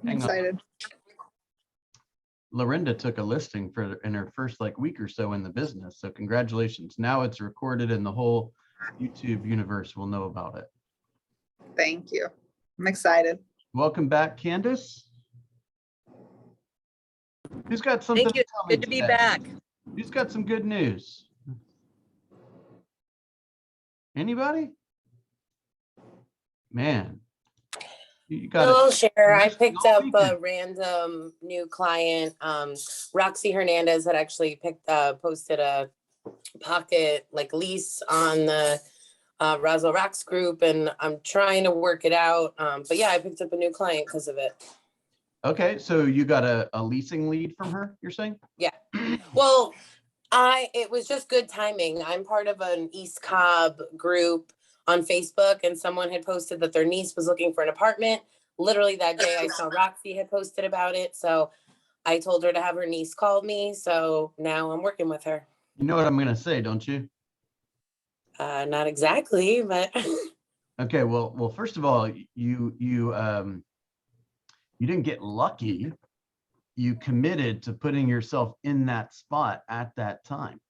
Hang on. Excited. Lorinda took a listing in her first week or so in the business. So congratulations. Now it's recorded and the whole YouTube universe will know about it. Thank you. I'm excited. Welcome back, Candace. Who's got something Thank you. to tell me Good to be today? back. Who's got some good news? Anybody? Man, you got I'll share. I listing picked all up a weekend. random new client. Roxy Hernandez had actually posted a pocket lease on the Razzle Rocks group, and I'm trying to work it out. But yeah, I picked up a new client because of it. Okay, so you got a leasing lead from her, you're saying? Yeah. Well, it was just good timing. I'm part of an East Cobb group on Facebook, and someone had posted that their niece was looking for an apartment. Literally that day I saw Roxy had posted about it. So I told her to have her niece call me. So now I'm working with her. You know what I'm gonna say, don't you? Not exactly, but Okay, well, first of all, you didn't get lucky. You committed to putting yourself in that spot at that time.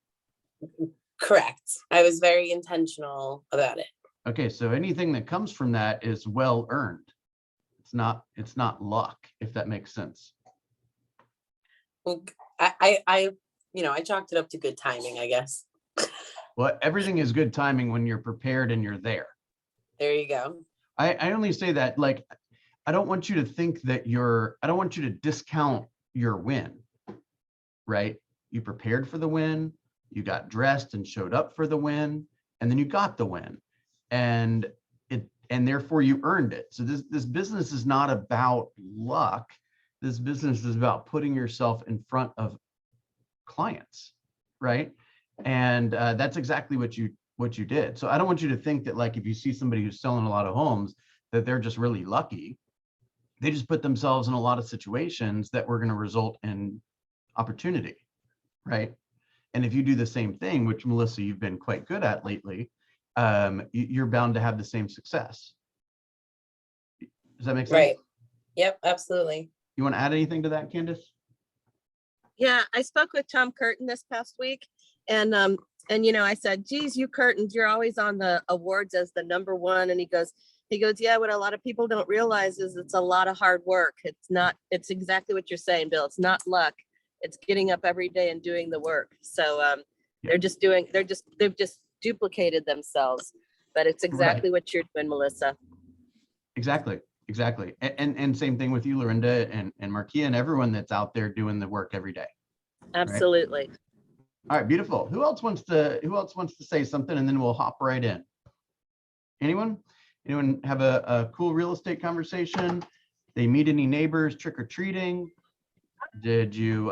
correct. I was very intentional about it. Okay, so anything that comes from that is well earned. It's not luck, if that makes sense. Well, I chalked it up to good timing, I guess. Well, everything is good timing when you're prepared and you're there. There you go. I only say that, I don't want you to think that I don't want you to discount your win, right? You prepared for the win, you got dressed and showed up for the win, and then you got the win. And therefore you earned it. So this business is not about luck. This business is about putting yourself in front of clients, right? And that's exactly what you did. So I don't want you to think that if you see somebody who's selling a lot of homes, that they're just really lucky. They just put themselves in a lot of situations that were going to result in opportunity, right? And if you do the same thing, which Melissa, you've been quite good at lately, you're bound to have the same success. Does that make sense? Right. Yep, absolutely. You want to add anything to that, Candace? Yeah, I spoke with Tom Curtin this past week, and I said, geez, you Curtin, you're always on the awards as the #1. And he goes, yeah, what a lot of people don't realize is it's a lot of hard work. It's exactly what you're saying, Bill. It's not luck. It's getting up every day and doing the work. So they've just duplicated themselves, but it's exactly what you're doing, Melissa. Exactly. And same thing with you, Lorinda and Markia and everyone that's out there doing the work every day. Absolutely. Right? All right, beautiful. Who else wants to say something, and then we'll hop right in? Anyone have a cool real estate conversation? They meet any neighbors trick-or-treating? Did you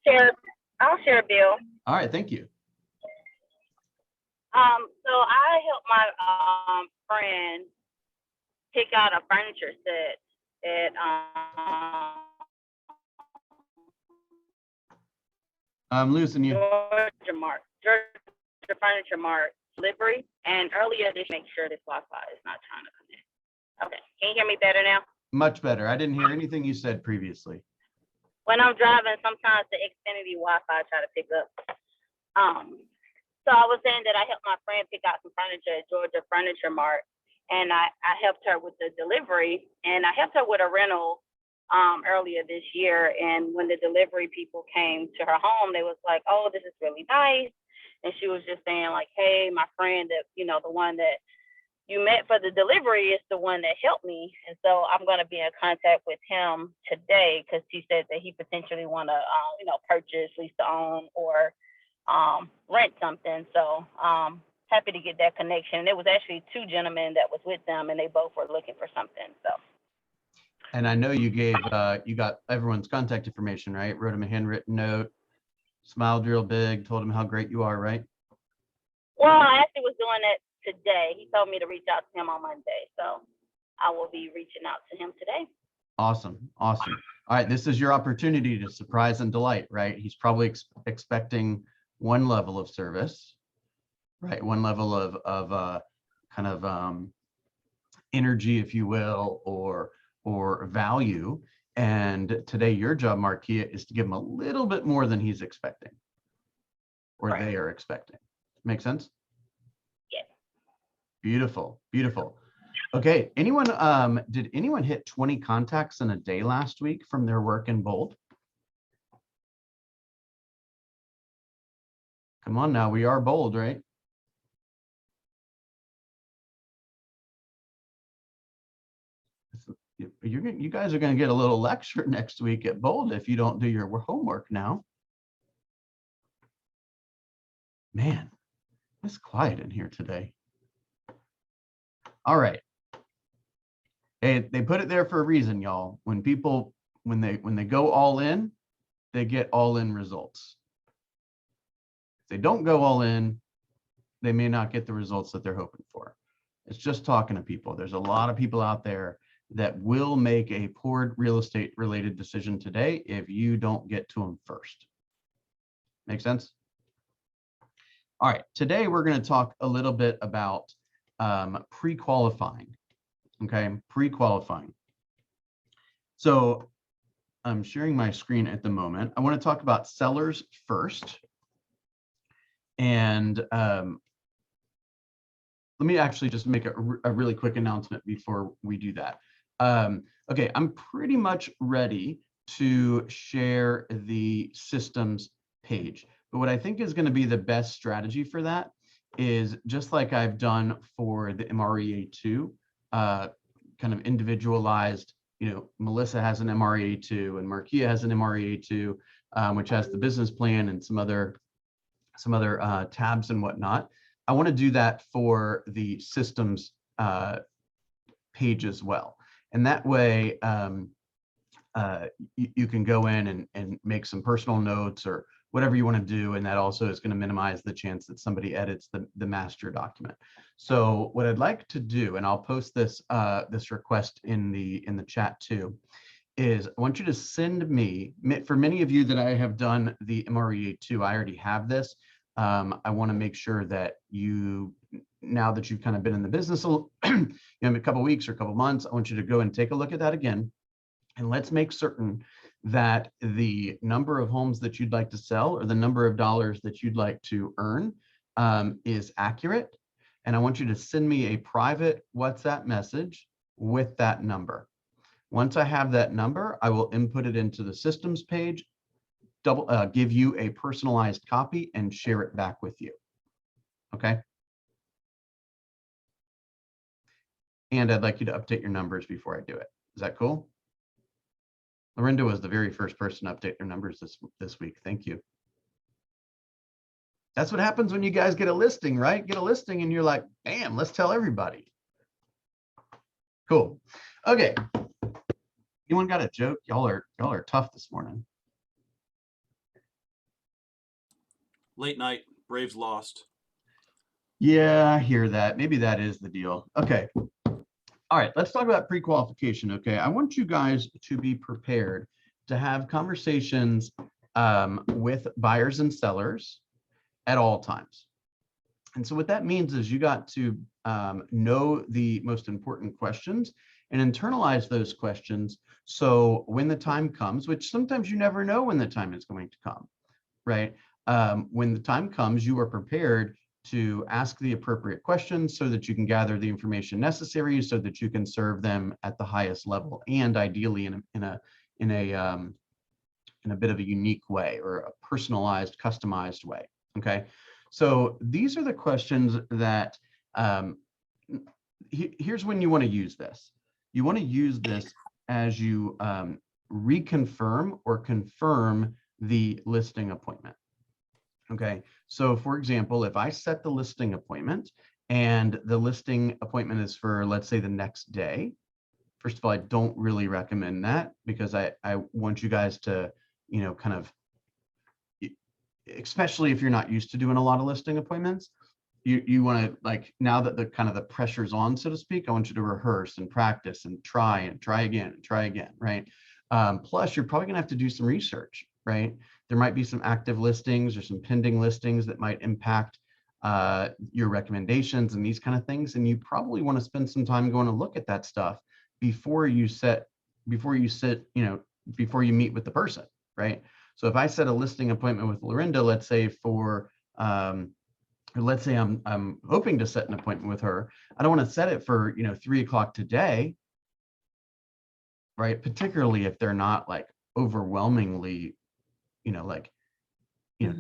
Share? I'll share, Bill. all right, thank you. So I helped my friend pick out a furniture set at I'm losing you. Georgia Furniture Mart delivery. And earlier this, make sure this Wi-Fi is not trying to connect. Okay, can you hear me better now? Much better. I didn't hear anything you said previously. When I'm driving, sometimes the Xfinity Wi-Fi try to pick up. So I was saying that I helped my friend pick out some furniture at Georgia Furniture Mart, and I helped her with the delivery, and I helped her with a rental earlier this year. And when the delivery people came to her home, they was like, "Oh, this is really nice." And she was just saying "Hey, my friend that, the one that you met for the delivery is the one that helped me." And so I'm going to be in contact with him today, because he said that he potentially want to, purchase, lease to own, or rent something. So happy to get that connection. And it was actually 2 gentlemen that was with them, and they both were looking for something. So. And I know you you got everyone's contact information, right? Wrote him a handwritten note, smiled real big, told him how great you are, right? Well, I actually was doing that today. He told me to reach out to him on Monday. So I will be reaching out to him today. Awesome. All right, this is your opportunity to surprise and delight, right? He's probably expecting one level of service, right? One level of kind of energy, if you will, or or value. And today, your job, Marquia, is to give him a little bit more than he's expecting or Right. they are expecting. Make sense? Yes. Beautiful, beautiful. Okay, did anyone hit 20 contacts in a day last week from their work in bold? Come on now, we are bold, right? You guys are going to get a little lecture next week at bold if you don't do your homework now. Man, it's quiet in here today. All right. Hey, they put it there for a reason, y'all. When people, when they go all in, they get all in results. If they don't go all in, they may not get the results that they're hoping for. It's just talking to people. There's a lot of people out there that will make a poor real estate related decision today if you don't get to them first. Make sense? All right, today we're going to talk a little bit about pre-qualifying. Okay, pre-qualifying. So I'm sharing my screen at the moment. I want to talk about sellers first. And let me actually just make a really quick announcement before we do that. Okay, I'm pretty much ready to share the systems page. But what I think is going to be the best strategy for that is just like I've done for the MREA2, kind of individualized, Melissa has an MREA2 and Marquia has an MREA2, which has the business plan and some other tabs and whatnot. I want to do that for the systems page as well. And that way you can go in and make some personal notes or whatever you want to do. And that also is going to minimize the chance that somebody edits the master document. So what I'd like to do, and I'll post this this request in the chat too, is I want you to send me, for many of you that I have done the MREA2, I already have this. I want to make sure that you, now that you've kind of been in the business a couple of weeks or a couple of months, I want you to go and take a look at that again. And let's make certain that the number of homes that you'd like to sell or the number of dollars that you'd like to earn is accurate. And I want you to send me a private WhatsApp message with that number. Once I have that number, I will input it into the systems page, give you a personalized copy and share it back with you. Okay. And I'd like you to update your numbers before I do it. Is that cool? Lorinda was the very first person to update their numbers this week. Thank you. That's what happens when you guys get a listing, right? Get a listing and you're like, bam, let's tell everybody. Cool. Okay. Anyone got a joke? Y'all are tough this morning. Late night, Braves lost. Yeah, I hear that. Maybe that is the deal. Okay. All right, let's talk about pre-qualification. Okay, I want you guys to be prepared to have conversations with buyers and sellers at all times. And so what that means is you got to know the most important questions and internalize those questions. So when the time comes, which sometimes you never know when the time is going to come, right? When the time comes, you are prepared to ask the appropriate questions so that you can gather the information necessary so that you can serve them at the highest level and ideally in a bit of a unique way or a personalized, customized way. Okay, so these are the questions that here's when you want to use this. You want to use this as you reconfirm or confirm the listing appointment. Okay, so for example, if I set the listing appointment and the listing appointment is for, let's say, the next day, first of all, I don't really recommend that because I want you guys to, kind of, especially if you're not used to doing a lot of listing appointments, you want to, like, now that the kind of the pressure's on, so to speak, I want you to rehearse and practice and try again, right? Plus, you're probably gonna have to do some research, right? There might be some active listings or some pending listings that might impact your recommendations and these kind of things. And you probably want to spend some time going to look at that stuff before you set you sit, before you meet with the person, right? So if I set a listing appointment with Lorinda, let's say for, or let's say I'm hoping to set an appointment with her, I don't want to set it for 3 o'clock today, right? Particularly if they're not like overwhelmingly,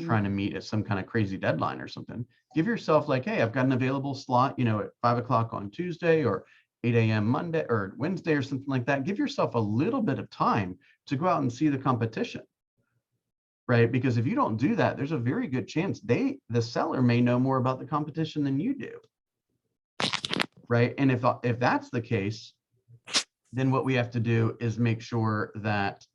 trying to meet at some kind of crazy deadline or something. Give yourself like, hey, I've got an available slot, at 5 o'clock on Tuesday or 8 a.m. Monday or Wednesday or something like that. Give yourself a little bit of time to go out and see the competition, right? Because if you don't do that, there's a very good chance the seller may know more about the competition than you do, right? And if that's the case, then what we have to do is make sure that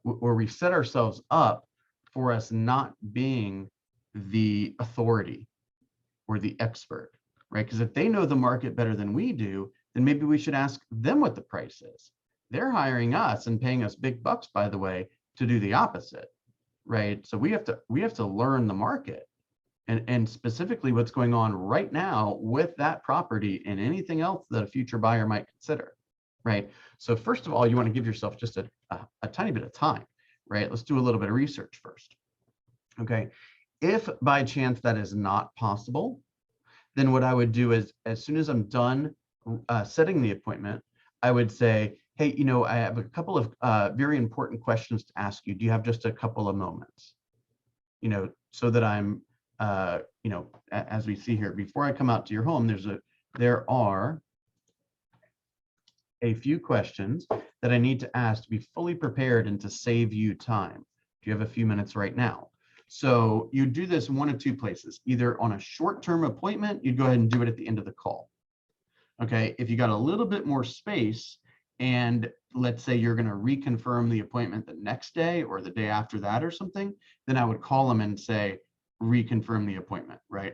where we set ourselves up for us not being the authority or the expert, right? Because if they know the market better than we do, then maybe we should ask them what the price is. They're hiring us and paying us big bucks, by the way, to do the opposite, right? So we have to learn the market and specifically what's going on right now with that property and anything else that a future buyer might consider, right? So first of all, you want to give yourself just a tiny bit of time, right? Let's do a little bit of research first. Okay. If by chance that is not possible, then what I would do is as soon as I'm done setting the appointment, I would say, hey, I have a couple of very important questions to ask you. Do you have just a couple of moments? So that I'm, as we see here, before I come out to your home, there are a few questions that I need to ask to be fully prepared and to save you time. Do you have a few minutes right now? So you do this in one of two places, either on a short-term appointment, you'd go ahead and do it at the end of the call. Okay, if you got a little bit more space and let's say you're going to reconfirm the appointment the next day or the day after that or something, then I would call them and say, reconfirm the appointment, right?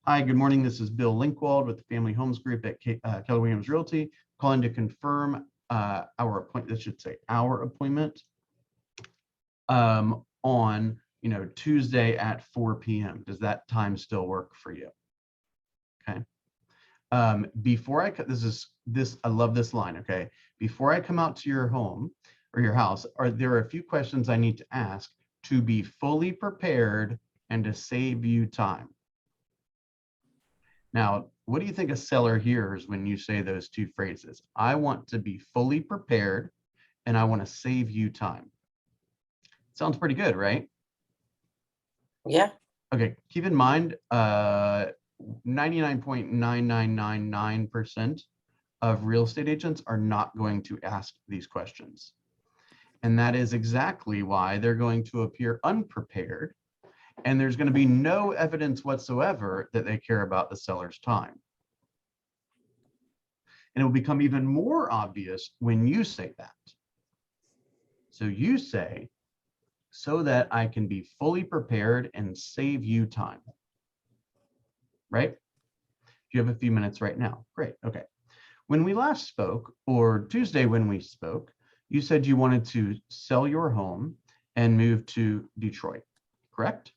Hi, good morning. This is Bill Linkwald with the Family Homes Group at Keller Williams Realty, calling to confirm our appointment, this should say our appointment on Tuesday at 4 p.m. Does that time still work for you? Okay. Before I I love this line. Okay. Before I come out to your home or your house, there are a few questions I need to ask to be fully prepared and to save you time. Now, what do you think a seller hears when you say those two phrases? I want to be fully prepared and I want to save you time. Sounds pretty good, right? Yeah. Okay, keep in mind, 99.9999% of real estate agents are not going to ask these questions. And that is exactly why they're going to appear unprepared. And there's going to be no evidence whatsoever that they care about the seller's time. And it will become even more obvious when you say that. So you say, so that I can be fully prepared and save you time. Right? You have a few minutes right now. Great. Okay. When we last spoke, or Tuesday when we spoke, you said you wanted to sell your home and move to Detroit, correct?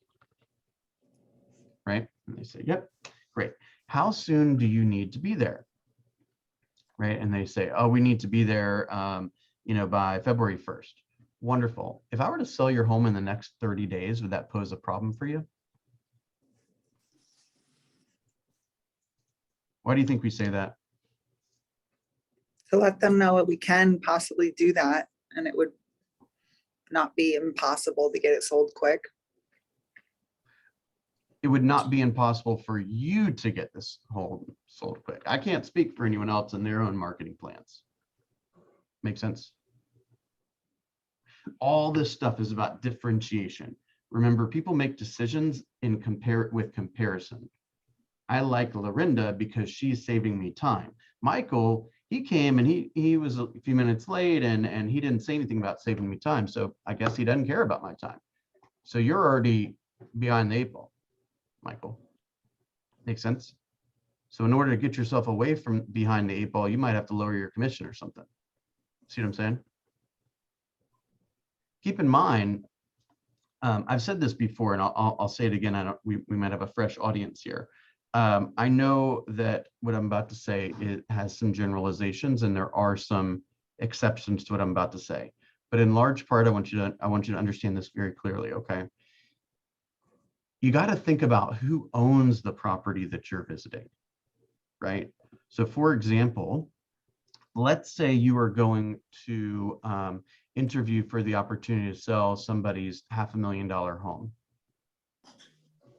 Right? And they say, yep, great. How soon do you need to be there? Right? And they say, oh, we need to be there, by February 1st. Wonderful. If I were to sell your home in the next 30 days, would that pose a problem for you? Why do you think we say that? To let them know that we can possibly do that and it would not be impossible to get it sold quick. It would not be impossible for you to get this home sold quick. I can't speak for anyone else in their own marketing plans. Make sense? All this stuff is about differentiation. Remember, people make decisions with comparison. I like Lorinda because she's saving me time. Michael, he came and he was a few minutes late and he didn't say anything about saving me time. So I guess he doesn't care about my time. So you're already behind the eight ball, Michael. Makes sense? So in order to get yourself away from behind the eight ball, you might have to lower your commission or something. See what I'm saying? Keep in mind, I've said this before, and I'll say it again. We might have a fresh audience here. I know that what I'm about to say has some generalizations, and there are some exceptions to what I'm about to say. But in large part, I want you to understand this very clearly, okay? You got to think about who owns the property that you're visiting, right? So for example, let's say you are going to interview for the opportunity to sell somebody's $500,000 home.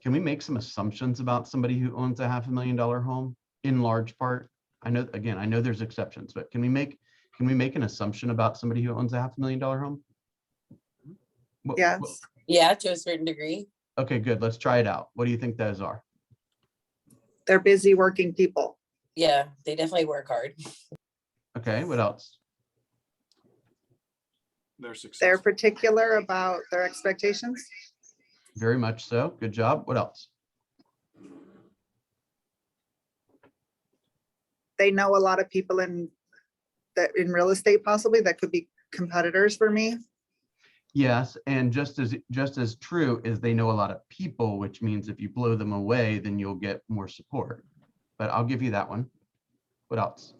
Can we make some assumptions about somebody who owns a $500,000 home in large part? I know, again, I know there's exceptions, but can we make an assumption about somebody who owns a $500,000 home? Yes, Yeah, to a certain degree. Okay, good. Let's try it out. What do you think those are? they're busy working people. Yeah, they definitely work hard. Okay, what else? They're They're successful. particular about their expectations. Very much so. Good job. What else? They know a lot of people in real estate possibly that could be competitors for me. Yes, and just as true is they know a lot of people, which means if you blow them away, then you'll get more support. But I'll give you that one. What else?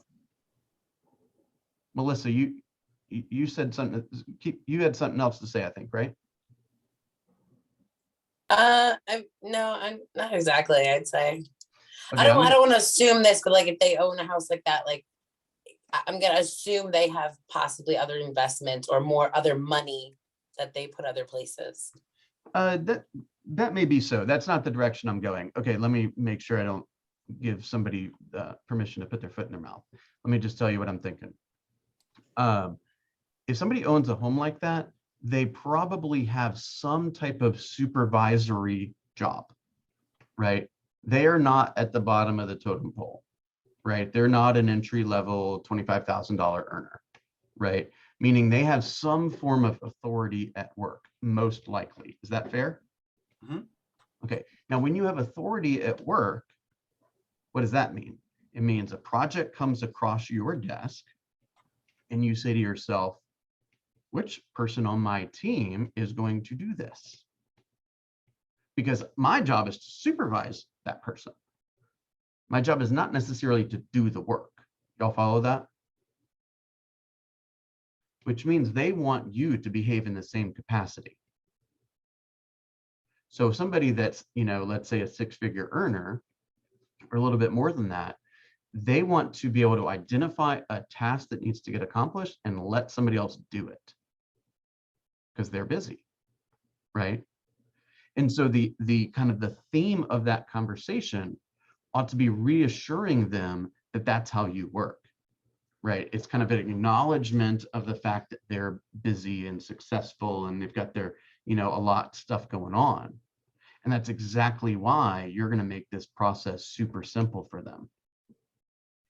Melissa, you said something. You had something else to say, I think, right? I'm not exactly, I'd say. Okay, I don't want to assume this, but like if they own a house like that, like I'm gonna assume they have possibly other investments or more other money that they put other places. that may be so. That's not the direction I'm going. Okay, let me make sure I don't give somebody permission to put their foot in their mouth. Let me just tell you what I'm thinking. If somebody owns a home like that, they probably have some type of supervisory job, right? They are not at the bottom of the totem pole, right? They're not an entry level $25,000 earner, right? Meaning they have some form of authority at work, most likely. Is that fair? Mhm. Okay. Now, when you have authority at work, what does that mean? It means a project comes across your desk and you say to yourself, which person on my team is going to do this? Because my job is to supervise that person. My job is not necessarily to do the work. Y'all follow that? Which means they want you to behave in the same capacity. So somebody that's, let's say a six-figure earner, or a little bit more than that, they want to be able to identify a task that needs to get accomplished and let somebody else do it because they're busy, right? And so the kind of the theme of that conversation ought to be reassuring them that that's how you work, right? It's kind of an acknowledgement of the fact that they're busy and successful and they've got their, a lot of stuff going on. And that's exactly why you're going to make this process super simple for them.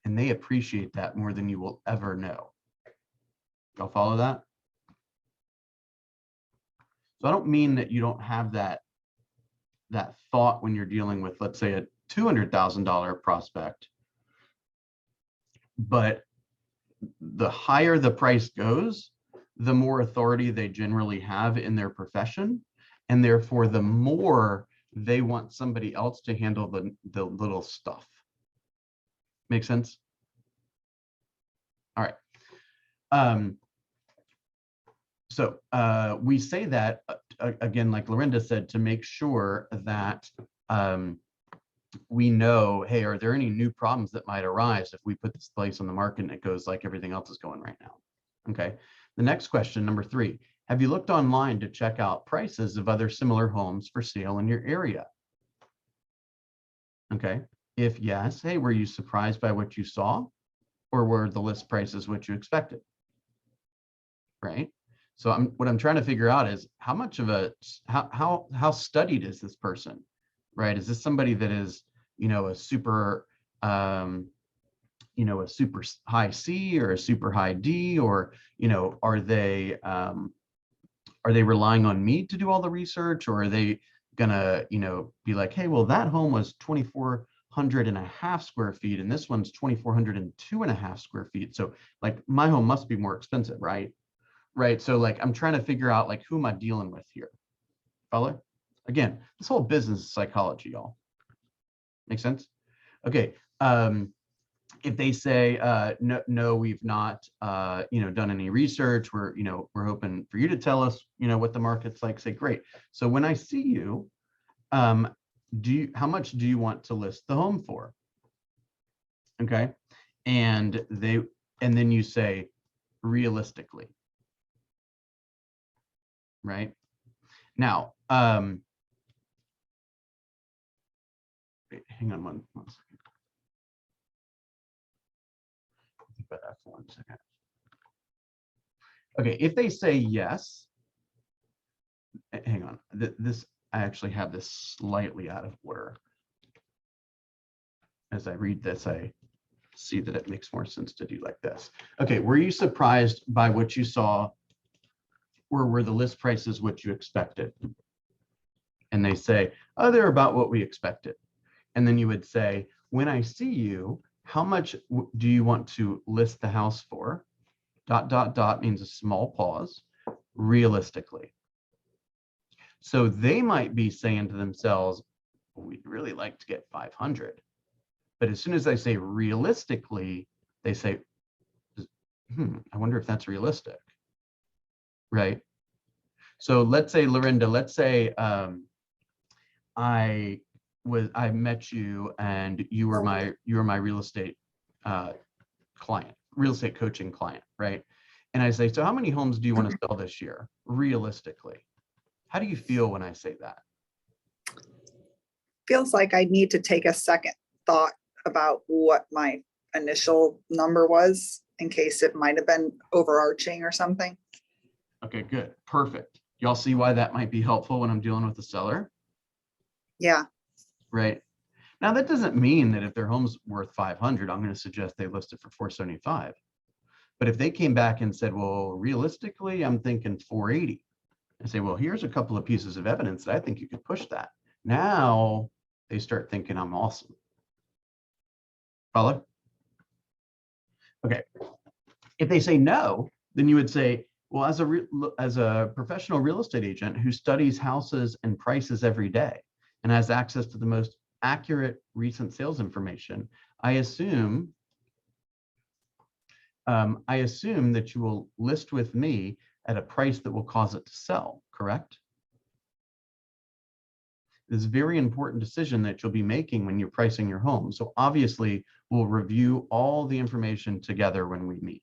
And they appreciate that more than you will ever know. Y'all follow that? So I don't mean that you don't have that thought when you're dealing with, let's say, a $200,000 prospect. But the higher the price goes, the more authority they generally have in their profession. And therefore, the more they want somebody else to handle the little stuff. Make sense? All right. So we say that, again, like Lorinda said, to make sure that we know, hey, are there any new problems that might arise if we put this place on the market and it goes like everything else is going right now? Okay. The next question, number 3, have you looked online to check out prices of other similar homes for sale in your area? Okay. If yes, hey, were you surprised by what you saw? Or were the list prices what you expected? Right. So what I'm trying to figure out is how much of how studied is this person, right? Is this somebody that is, a super, a super high C or a super high D, or, are they relying on me to do all the research, or are they gonna, be like, hey, well, that home was 2,400.5 square feet and this one's 2,402.5 square feet. So like my home must be more expensive, right? Right. So like, I'm trying to figure out like, who am I dealing with here? Follow? Again, this whole business is psychology, y'all. Make sense? Okay. if they say, no, we've not, done any research, we're hoping for you to tell us, what the market's like, say, great. So when I see you, how much do you want to list the home for? Okay. And then you say, realistically, right? Now, hang on one second. Think about that for 1 second. Okay, if they say yes, hang on. This, I actually have this slightly out of order. As I read this, I see that it makes more sense to do like this. Okay, were you surprised by what you saw, or were the list prices what you expected? And they say, oh, they're about what we expected. And then you would say, when I see you, how much do you want to list the house for? ... means a small pause, realistically. So they might be saying to themselves, we'd really like to get 500. But as soon as I say realistically, they say, I wonder if that's realistic, right? So let's say, Lorinda, let's say I met you and you were my real estate client, real estate coaching client, right? And I say, so how many homes do you want to sell this year, realistically? How do you feel when I say that? Feels like I need to take a second thought about what my initial number was, in case it might have been overarching or something. Okay, good, perfect. Y'all see why that might be helpful when I'm dealing with the seller? Yeah, Right. Now, that doesn't mean that if their home's worth 500, I'm going to suggest they list it for 475. But if they came back and said, well, realistically, I'm thinking 480, I say, well, here's a couple of pieces of evidence that I think you could push that. Now they start thinking I'm awesome. Follow? Okay. If they say no, then you would say, well, as a professional real estate agent who studies houses and prices every day and has access to the most accurate recent sales information, I assume that you will list with me at a price that will cause it to sell, correct? This is a very important decision that you'll be making when you're pricing your home. So obviously, we'll review all the information together when we meet,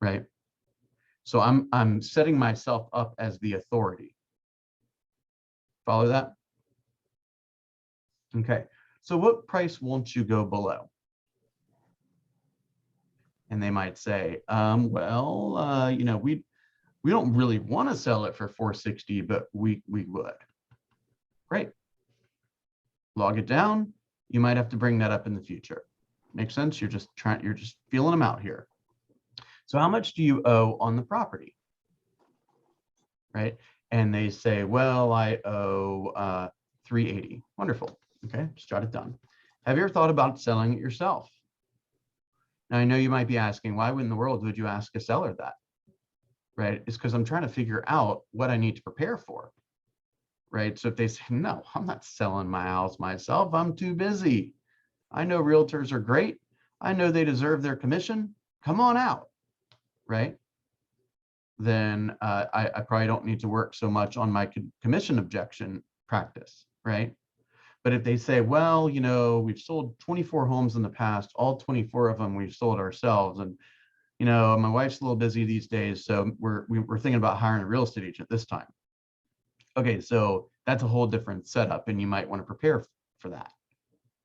right? So I'm setting myself up as the authority. Follow that? Okay, so what price won't you go below? And they might say, we don't really want to sell it for 460, but we would. Great. Log it down. You might have to bring that up in the future. Make sense? You're just feeling them out here. So how much do you owe on the property? Right? And they say, well, I owe 380. Wonderful. Okay, just jot it down. Have you ever thought about selling it yourself? Now, I know you might be asking, why in the world would you ask a seller that? Right? It's because I'm trying to figure out what I need to prepare for. Right? So if they say, no, I'm not selling my house myself, I'm too busy. I know realtors are great. I know they deserve their commission. Come on out. Right? Then I probably don't need to work so much on my commission objection practice. Right? But if they say, well, we've sold 24 homes in the past, all 24 of them we've sold ourselves. And, my wife's a little busy these days, so we're thinking about hiring a real estate agent this time. Okay, so that's a whole different setup, and you might want to prepare for that,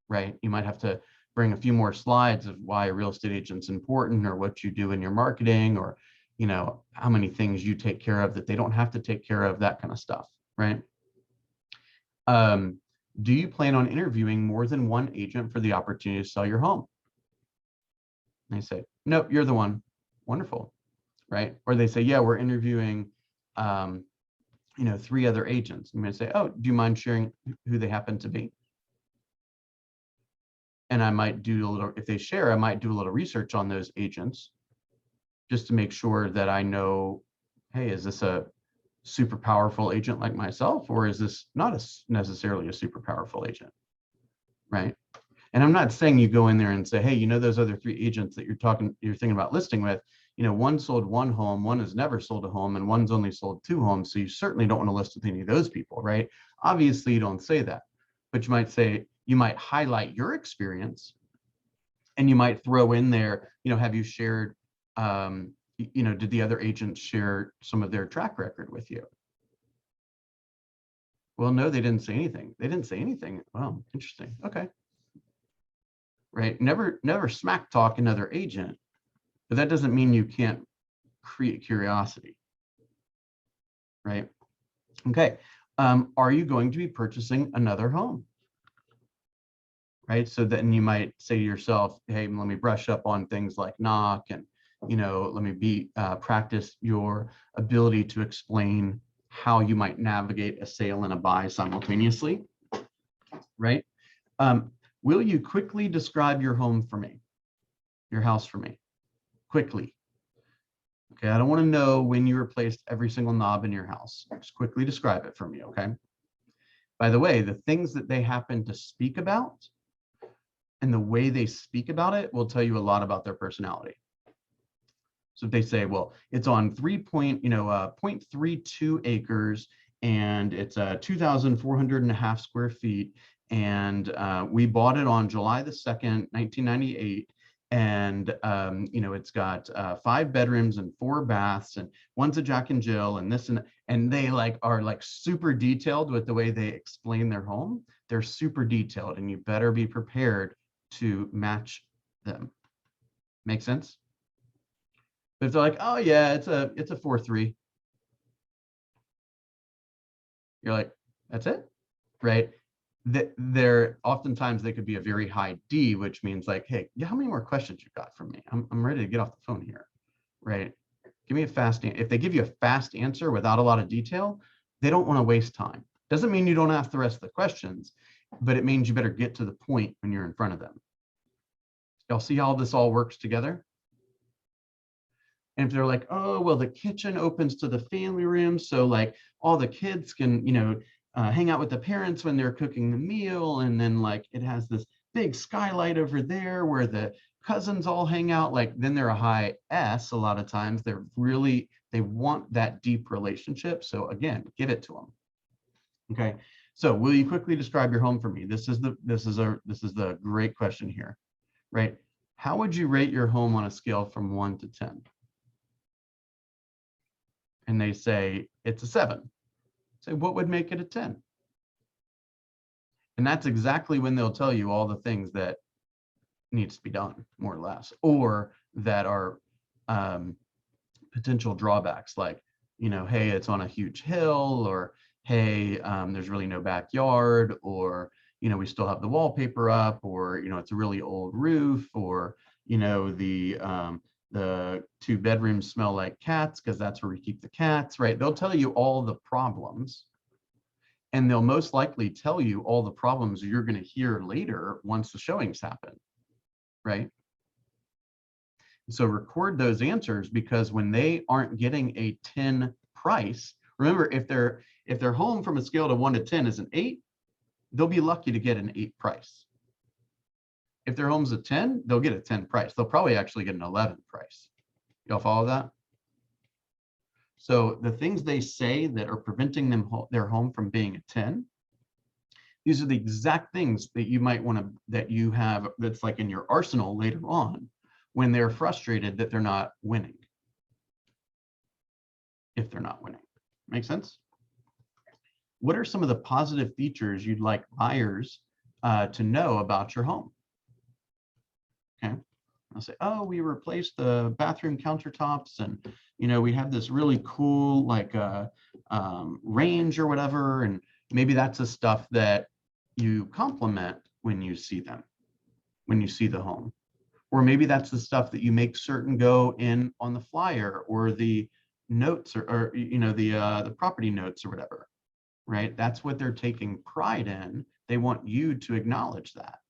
right? You might have to bring a few more slides of why a real estate agent's important, or what you do in your marketing, or, how many things you take care of that they don't have to take care of, that kind of stuff, right? Do you plan on interviewing more than one agent for the opportunity to sell your home? And they say, nope, you're the one. Wonderful, right? Or they say, yeah, we're interviewing 3 other agents. I'm going to say, oh, do you mind sharing who they happen to be? And I might do a little, if they share, I might do a little research on those agents just to make sure that I know, hey, is this a super powerful agent like myself, or is this not necessarily a super powerful agent, right? And I'm not saying you go in there and say, hey, you know, those other 3 agents that you're thinking about listing with, you know, one sold 1 home, one has never sold a home, and one's only sold 2 homes. So you certainly don't want to list with any of those people, right? Obviously, you don't say that, but you might say, you might highlight your experience, and you might throw in there, you know, have you shared, you know, did the other agents share some of their track record with you? Well, no, they didn't say anything. They didn't say anything. Wow, interesting. Okay. Right. Never smack talk another agent, but that doesn't mean you can't create curiosity. Right. Okay. Are you going to be purchasing another home? Right. So then you might say to yourself, hey, let me brush up on things like knock, and, you know, let me practice your ability to explain how you might navigate a sale and a buy simultaneously. Right. Will you quickly describe your home for me, your house for me? Quickly. Okay, I don't want to know when you replaced every single knob in your house. Just quickly describe it for me, okay? By the way, the things that they happen to speak about and the way they speak about it will tell you a lot about their personality. So if they say, well, it's on 0.32 acres, and it's 2,400.5 square feet, and we bought it on July the 2nd, 1998. And you know, it's got 5 bedrooms and 4 baths, and one's a Jack and Jill, and this and they are super detailed with the way they explain their home. They're super detailed, and you better be prepared to match them. Make sense? But if they're like, oh yeah, it's a 4.3, you're like, that's it, right? They're oftentimes they could be a very high D, which means like, hey, how many more questions you got from me? I'm ready to get off the phone here, right? Give me a fast answer. If they give you a fast answer without a lot of detail, they don't want to waste time. Doesn't mean you don't ask the rest of the questions, but it means you better get to the point when you're in front of them. Y'all see how this all works together? And if they're like, oh, well, the kitchen opens to the family room, so like all the kids can, you know, hang out with the parents when they're cooking the meal, and then like it has this big skylight over there where the cousins all hang out, like then they're a high S. A lot of times they want that deep relationship. So again, give it to them. Okay. So will you quickly describe your home for me? This is the great question here, right? How would you rate your home on a scale from 1 to 10? And they say it's a 7. Say, what would make it a 10? And that's exactly when they'll tell you all the things that needs to be done, more or less, or that are potential drawbacks, like, you know, hey, it's on a huge hill, or hey, there's really no backyard, or, you know, we still have the wallpaper up, or, you know, it's a really old roof, or, you know, the 2 bedrooms smell like cats because that's where we keep the cats, right? They'll tell you all the problems, and they'll most likely tell you all the problems you're going to hear later once the showings happen, right? So record those answers, because when they aren't getting a 10 price, remember, if their home from a scale of 1 to 10 is an 8, they'll be lucky to get an 8 price. If their home's a 10, they'll get a 10 price. They'll probably actually get an 11 price. Y'all follow that? So the things they say that are preventing their home from being a 10, these are the exact things that you might want to, that you have, that's like in your arsenal later on when they're frustrated that they're not winning. If they're not winning. Make sense? What are some of the positive features you'd like buyers to know about your home? Okay. I'll say, oh, we replaced the bathroom countertops, and, you know, we have this really cool like range or whatever. And maybe that's the stuff that you compliment when you see them, when you see the home. Or maybe that's the stuff that you make certain go in on the flyer or the notes, or you know, the property notes or whatever, right? That's what they're taking pride in. They want you to acknowledge that.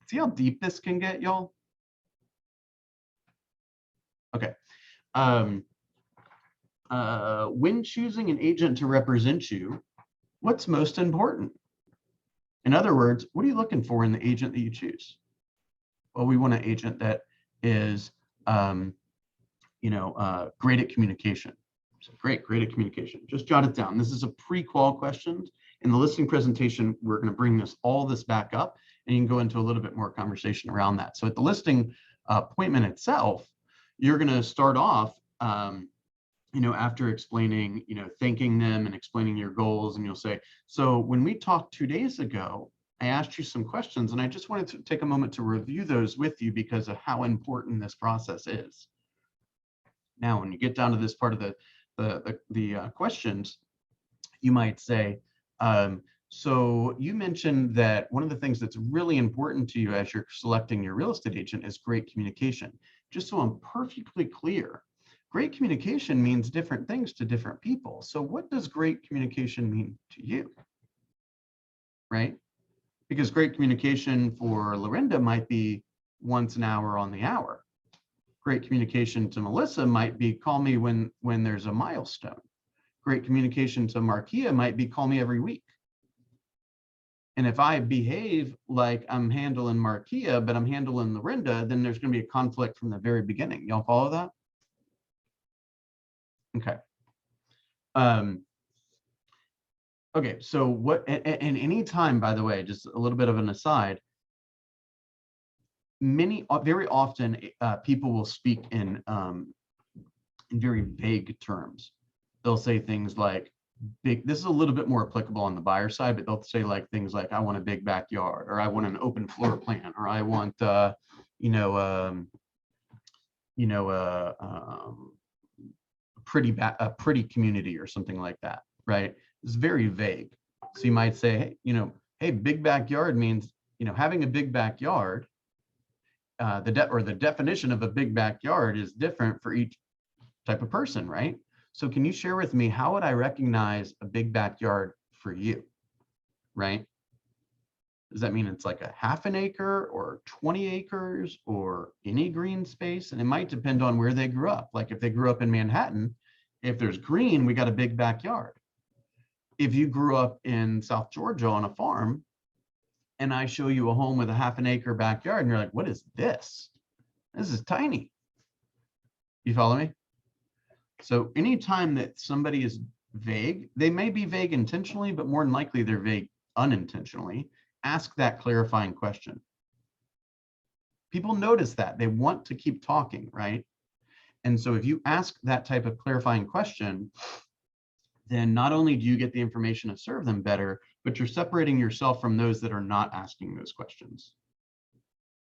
See how deep this can get, y'all? Okay. When choosing an agent to represent you, what's most important? In other words, what are you looking for in the agent that you choose? Well, we want an agent that is, great at communication. So great at communication. Just jot it down. This is a pre-qual questions. In the listing presentation, we're going to bring all this back up, and you can go into a little bit more conversation around that. So at the listing appointment itself, you're going to start off, after explaining, thanking them and explaining your goals, and you'll say, so when we talked 2 days ago, I asked you some questions, and I just wanted to take a moment to review those with you because of how important this process is. Now, when you get down to this part of the questions, you might say, so you mentioned that one of the things that's really important to you as you're selecting your real estate agent is great communication. Just so I'm perfectly clear, great communication means different things to different people. So what does great communication mean to you? Right? Because great communication for Lorinda might be once an hour on the hour. Great communication to Melissa might be call me when there's a milestone. Great communication to Markia might be call me every week. And if I behave like I'm handling Markia, but I'm handling Lorinda, then there's going to be a conflict from the very beginning. Y'all follow that? Okay. Okay, so and any time, by the way, just a little bit of an aside, very often people will speak in very vague terms. They'll say things like this is a little bit more applicable on the buyer side, but they'll say like things like, I want a big backyard, or I want an open floor plan, or I want, a pretty community or something like that, right? It's very vague. So you might say, hey, big backyard means, having a big backyard, the definition of a big backyard is different for each type of person, right? So can you share with me, how would I recognize a big backyard for you, right? Does that mean it's like a half an acre or 20 acres or any green space? And it might depend on where they grew up. Like if they grew up in Manhattan, if there's green, we got a big backyard. If you grew up in South Georgia on a farm, and I show you a home with a half an acre backyard, and you're like, what is this? This is tiny. You follow me? So anytime that somebody is vague, they may be vague intentionally, but more than likely they're vague unintentionally. Ask that clarifying question. People notice that. They want to keep talking, right? And so if you ask that type of clarifying question, then not only do you get the information to serve them better, but you're separating yourself from those that are not asking those questions.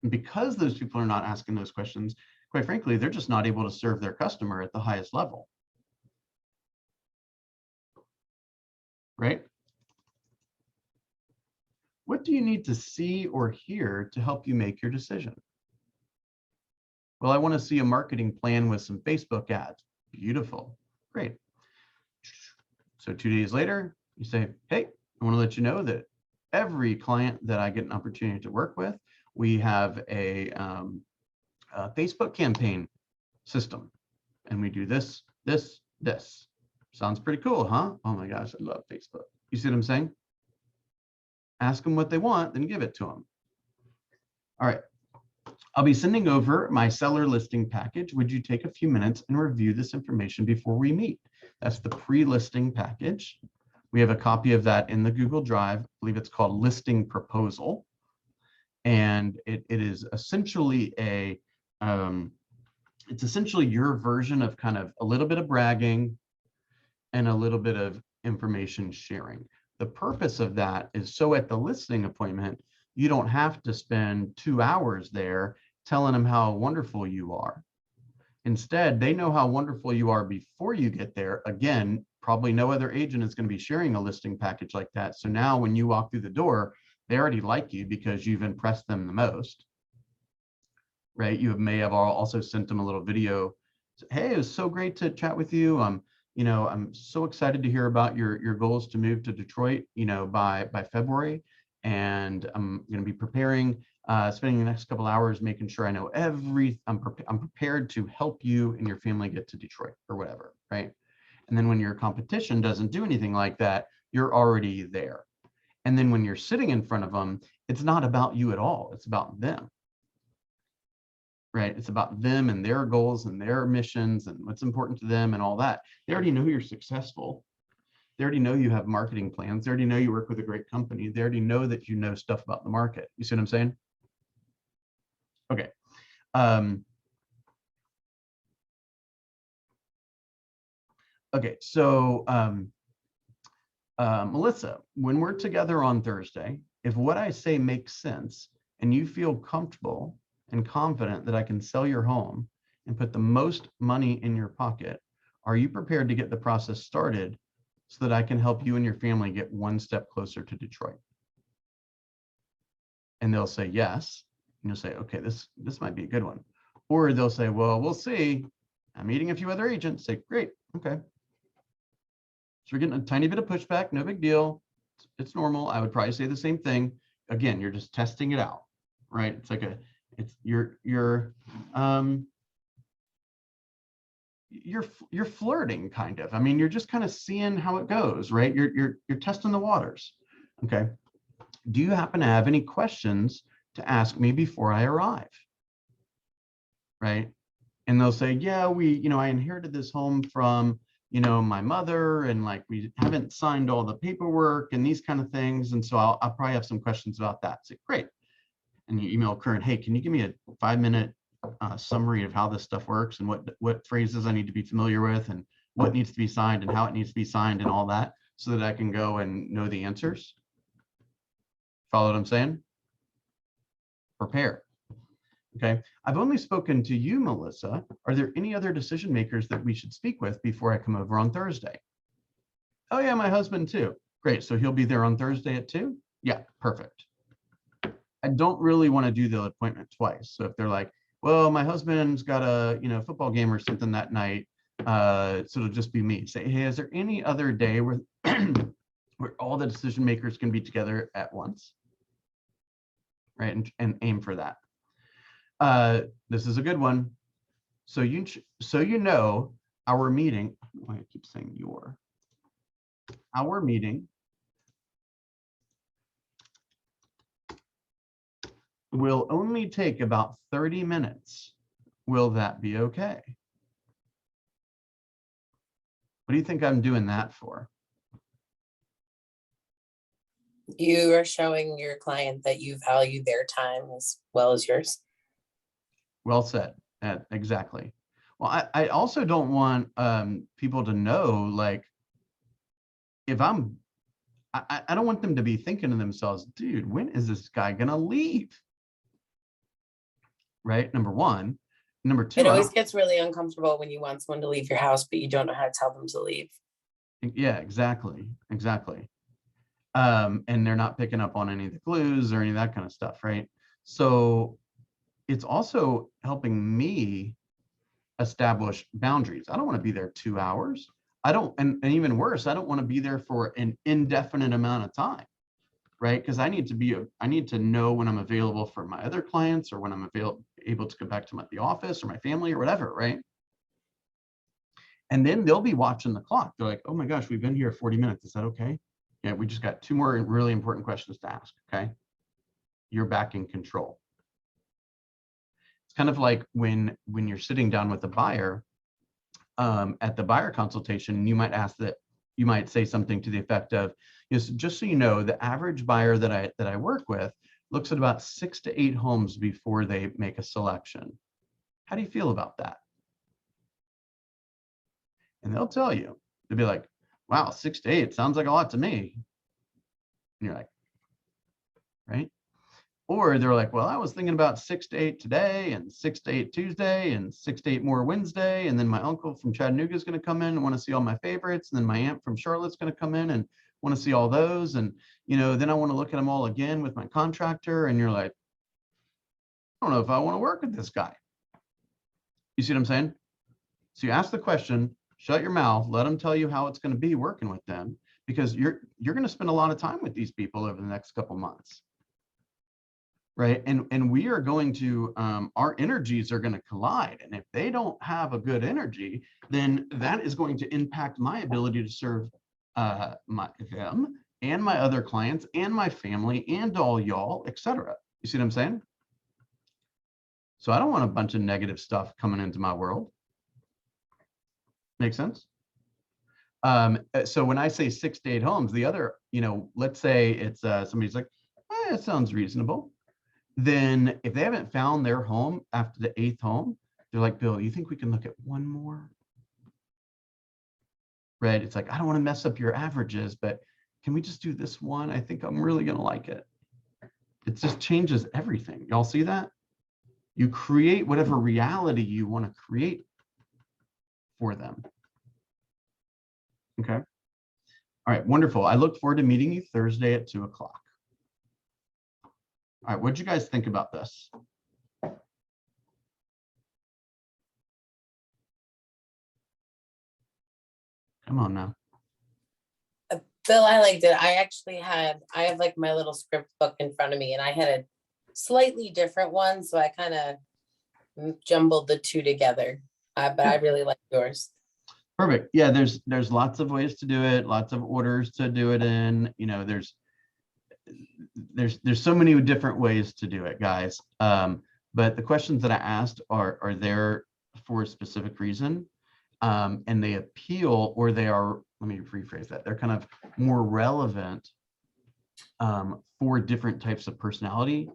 And because those people are not asking those questions, quite frankly, they're just not able to serve their customer at the highest level. Right? What do you need to see or hear to help you make your decision? Well, I want to see a marketing plan with some Facebook ads. Beautiful. Great. So 2 days later, you say, hey, I want to let you know that every client that I get an opportunity to work with, we have a Facebook campaign system. And we do this. Sounds pretty cool, huh? Oh my gosh, I love Facebook. You see what I'm saying? Ask them what they want, then give it to them. All right. I'll be sending over my seller listing package. Would you take a few minutes and review this information before we meet? That's the pre-listing package. We have a copy of that in the Google Drive. I believe it's called Listing Proposal. And it is essentially it's essentially your version of kind of a little bit of bragging and a little bit of information sharing. The purpose of that is so at the listing appointment, you don't have to spend 2 hours there telling them how wonderful you are. Instead, they know how wonderful you are before you get there. Again, probably no other agent is going to be sharing a listing package like that. So now when you walk through the door, they already like you because you've impressed them the most, right? You may have also sent them a little video. Hey, it was so great to chat with you. I'm so excited to hear about your goals to move to Detroit, by February. And I'm going to be preparing, spending the next couple hours making sure I know I'm prepared to help you and your family get to Detroit or whatever, right? And then when your competition doesn't do anything like that, you're already there. And then when you're sitting in front of them, it's not about you at all. It's about them. Right? It's about them and their goals and their missions and what's important to them and all that. They already know you're successful. They already know you have marketing plans. They already know you work with a great company. They already know that you know stuff about the market. You see what I'm saying? Okay. Okay, so Melissa, when we're together on Thursday, if what I say makes sense and you feel comfortable and confident that I can sell your home and put the most money in your pocket, are you prepared to get the process started so that I can help you and your family get one step closer to Detroit? And they'll say yes. And you'll say, okay, this might be a good one. Or they'll say, well, we'll see. I'm meeting a few other agents. Say, great, okay. So we're getting a tiny bit of pushback, no big deal. It's normal. I would probably say the same thing. Again, you're just testing it out, right? It's like you're flirting kind of. I mean, you're just kind of seeing how it goes, right? You're testing the waters. Okay. Do you happen to have any questions to ask me before I arrive? Right? And they'll say, yeah, I inherited this home from my mother, and like we haven't signed all the paperwork and these kind of things. And so I'll probably have some questions about that. Say, great. And you email Current, hey, can you give me a 5-minute summary of how this stuff works and what phrases I need to be familiar with and what needs to be signed and how it needs to be signed and all that, so that I can go and know the answers. Follow what I'm saying? Prepare. Okay. I've only spoken to you, Melissa. Are there any other decision makers that we should speak with before I come over on Thursday? Oh yeah, my husband too. Great. So he'll be there on Thursday at 2? Yeah, perfect. I don't really want to do the appointment twice. So if they're like, well, my husband's got a football game or something that night, so it'll just be me. Say, hey, is there any other day where where all the decision makers can be together at once? Right, and aim for that. This is a good one. So you know, our meeting. Why I keep saying our meeting will only take about 30 minutes. Will that be okay? What do you think I'm doing that for? You are showing your client that you value their time as well as yours. Well said. Exactly. Well, I also don't want people to know, like, if I don't want them to be thinking to themselves, dude, when is this guy gonna leave? Right? Number one. Number two, It always gets really uncomfortable when you want someone to leave your house, but you don't know how to tell them to leave. Yeah, exactly. And they're not picking up on any of the clues or any of that kind of stuff, right? So it's also helping me establish boundaries. I don't want to be there 2 hours. And even worse, I don't want to be there for an indefinite amount of time, right? Because I need to know when I'm available for my other clients, or when I'm able to go back to the office or my family or whatever, right? And then they'll be watching the clock. They're like, oh my gosh, we've been here 40 minutes. Is that okay? Yeah, we just got 2 more really important questions to ask, okay? You're back in control. It's kind of like when you're sitting down with the buyer at the buyer consultation, you might say something to the effect of, just so you know, the average buyer that I work with looks at about 6 to 8 homes before they make a selection. How do you feel about that? And they'll tell you. They'll be like, wow, 6 to 8 sounds like a lot to me. And you're like, right? Or they're like, well, I was thinking about 6 to 8 today, and 6 to 8 Tuesday, and 6 to 8 more Wednesday. And then my uncle from Chattanooga is going to come in and want to see all my favorites. And then my aunt from Charlotte's going to come in and want to see all those. And, then I want to look at them all again with my contractor. And you're like, I don't know if I want to work with this guy. You see what I'm saying? So you ask the question, shut your mouth, let them tell you how it's going to be working with them, because you're going to spend a lot of time with these people over the next couple months. Right. And we are going to, our energies are going to collide. And if they don't have a good energy, then that is going to impact my ability to serve them and my other clients and my family and all y'all, etc. You see what I'm saying? So I don't want a bunch of negative stuff coming into my world. Make sense? So when I say 6 to 8 homes, the other, let's say it's somebody's like, it sounds reasonable. Then if they haven't found their home after the 8th home, they're like, Bill, you think we can look at one more? Right? It's like, I don't want to mess up your averages, but can we just do this one? I think I'm really going to like it. It just changes everything. Y'all see that? You create whatever reality you want to create for them. Okay. All right, wonderful. I look forward to meeting you Thursday at 2 o'clock. All right, what'd you guys think about this? Come on now. Bill, I liked it. I have like my little script book in front of me, and I had a slightly different one, so I kind of jumbled the two together. But I really like yours. Perfect. Yeah, there's lots of ways to do it, lots of orders to do it in. There's so many different ways to do it, guys. But the questions that I asked are there for a specific reason, and they appeal, or they are. Let me rephrase that. They're kind of more relevant for different types of personality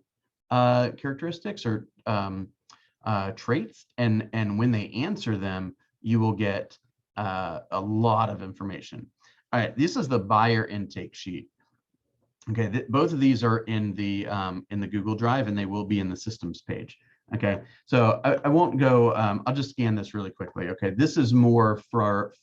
characteristics or traits, and when they answer them, you will get a lot of information. All right, this is the buyer intake sheet. Okay, both of these are in the Google Drive, and they will be in the systems page. Okay, so I won't go. I'll just scan this really quickly. Okay, this is more for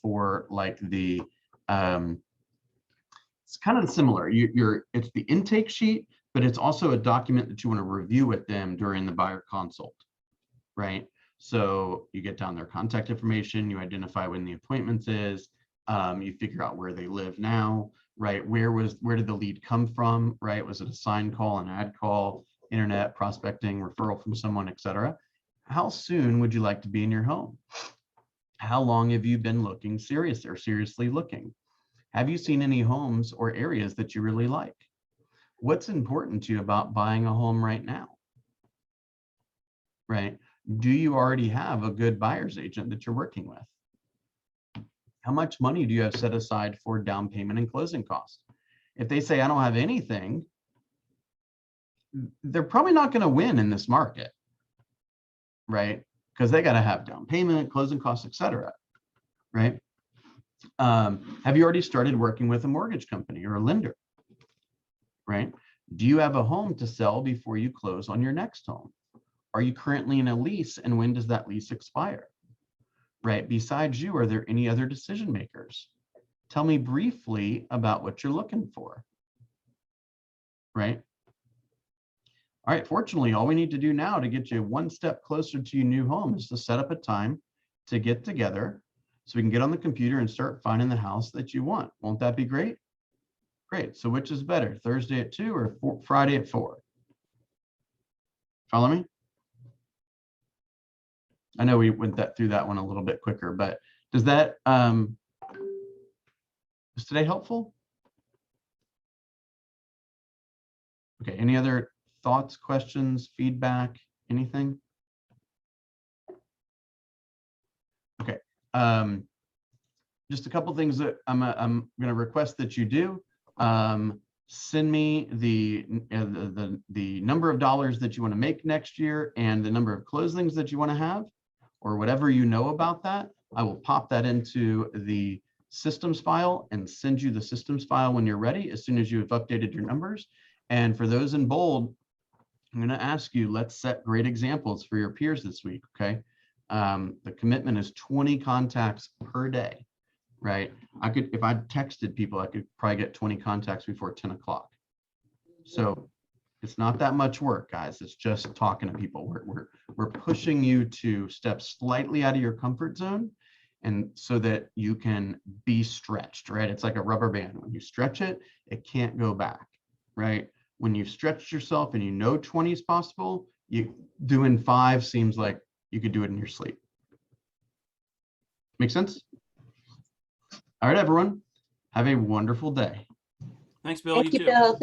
like the. It's kind of similar. It's the intake sheet, but it's also a document that you want to review with them during the buyer consult, right? So you get down their contact information, you identify when the appointment is, you figure out where they live now, right? Where did the lead come from, right? Was it a sign call, an ad call, internet prospecting, referral from someone, etc.? How soon would you like to be in your home? How long have you been looking seriously looking? Have you seen any homes or areas that you really like? What's important to you about buying a home right now? Right? Do you already have a good buyer's agent that you're working with? How much money do you have set aside for down payment and closing costs? If they say, I don't have anything, they're probably not going to win in this market, right? Because they got to have down payment, closing costs, etc. Right? Have you already started working with a mortgage company or a lender? Right? Do you have a home to sell before you close on your next home? Are you currently in a lease, and when does that lease expire? Right? Besides you, are there any other decision makers? Tell me briefly about what you're looking for. Right? All right, fortunately, all we need to do now to get you one step closer to your new home is to set up a time to get together so we can get on the computer and start finding the house that you want. Won't that be great? Great. So which is better, Thursday at 2 or Friday at 4? Follow me? I know we went through that one a little bit quicker, but does that, is today helpful? Okay, any other thoughts, questions, feedback, anything? Okay, just a couple things that I'm going to request that you do. Send me the number of dollars that you want to make next year and the number of closings that you want to have, or whatever you know about that. I will pop that into the systems file and send you the systems file when you're ready, as soon as you have updated your numbers. And for those in bold, I'm going to ask you, let's set great examples for your peers this week, okay? The commitment is 20 contacts per day, right? If I texted people, I could probably get 20 contacts before 10 o'clock. So it's not that much work, guys. It's just talking to people. We're pushing you to step slightly out of your comfort zone, and so that you can be stretched, right? It's like a rubber band. When you stretch it, it can't go back, right? When you've stretched yourself and you know 20 is possible, doing 5 seems like you could do it in your sleep. Make sense? All right, everyone. Have a wonderful day. Thanks, Bill. Thank you, too. Bill.